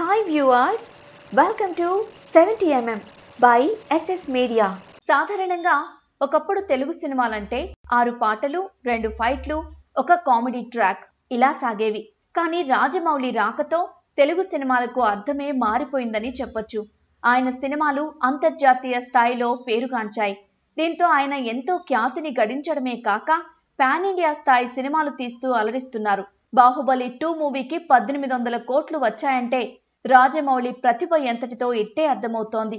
Hi viewers, welcome to 70mm by SS Media. సాధారణంగా ఒకప్పుడు తెలుగు సినిమాలంటే 6 పాటలు, 2 ఫైట్లు, ఒక కామెడీ ట్రాక్ ఇలా సాగేవి. కానీ రాజమౌళి రాకతో తెలుగు సినిమాలకు అర్థమే మారిపోయిందని చెప్పొచ్చు. ఆయన సినిమాలు అంతర్జాతీయ స్థాయిలో పేరుగాంచాయి. దీంతో ఆయన ఎంతో ఖ్యాతిని గడించడమే కాక పాన్ ఇండియా స్థాయి సినిమాలు తీస్తూ అలరిస్తున్నారు. బాహుబలి 2 మూవీకి 1800 కోట్లు వచ్చాయంటే రాజమౌళి ప్రతిభ ఎంతటితో ఇట్టే అర్థమవుతోంది.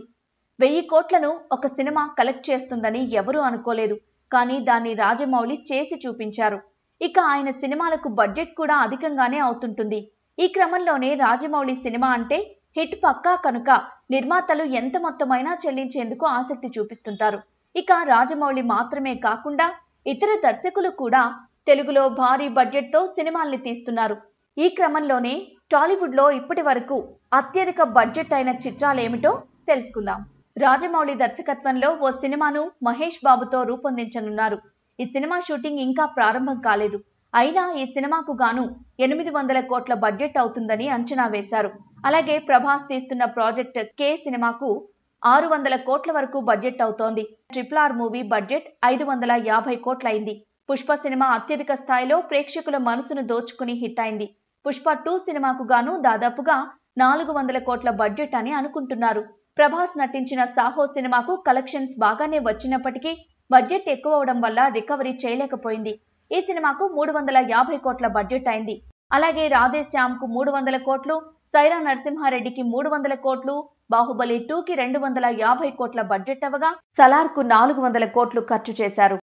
1000 కోట్లను ఒక సినిమా కలెక్ట్ చేస్తుందని ఎవరూ అనుకోలేదు. కానీ దాన్ని రాజమౌళి చేసి చూపించారు. ఇక ఆయన సినిమాలకు బడ్జెట్ కూడా అధికంగానే అవుతుంటుంది. ఈ క్రమంలోనే రాజమౌళి సినిమా అంటే హిట్ పక్కా కనుక నిర్మాతలు ఎంత మొత్తమైనా చెల్లించేందుకు ఆసక్తి చూపిస్తుంటారు. ఇక రాజమౌళి మాత్రమే కాకుండా ఇతర దర్శకులు కూడా తెలుగులో భారీ బడ్జెట్తో సినిమాల్ని తీస్తున్నారు. ఈ క్రమంలోనే టాలీవుడ్ లో ఇప్పటి వరకు అత్యధిక బడ్జెట్ అయిన చిత్రాలేమిటో తెలుసుకుందాం. రాజమౌళి దర్శకత్వంలో ఓ సినిమాను మహేష్ బాబుతో రూపొందించనున్నారు. ఈ సినిమా షూటింగ్ ఇంకా ప్రారంభం కాలేదు. అయినా ఈ సినిమాకు గాను 800 కోట్ల బడ్జెట్ అవుతుందని అంచనా వేశారు. అలాగే ప్రభాస్ తీస్తున్న ప్రాజెక్ట్ కే సినిమాకు 600 కోట్ల వరకు బడ్జెట్ అవుతోంది. RRR మూవీ బడ్జెట్ 550 కోట్లయింది. పుష్ప సినిమా అత్యధిక స్థాయిలో ప్రేక్షకుల మనసును దోచుకుని హిట్ అయింది. పుష్ప 2 సినిమాకు గాను దాదాపుగా 400 కోట్ల బడ్జెట్ అని అనుకుంటున్నారు. ప్రభాస్ నటించిన సాహో సినిమాకు కలెక్షన్స్ బాగానే వచ్చినప్పటికీ బడ్జెట్ ఎక్కువ అవడం వల్ల రికవరీ చేయలేకపోయింది. ఈ సినిమాకు 350 కోట్ల బడ్జెట్ అయింది. అలాగే రాధేశ్యామ్కు 300 కోట్లు, సైరా నరసింహారెడ్డికి 300 కోట్లు, బాహుబలి 2కి 250 కోట్ల బడ్జెట్ అవగా సలార్కు 400 కోట్లు ఖర్చు చేశారు.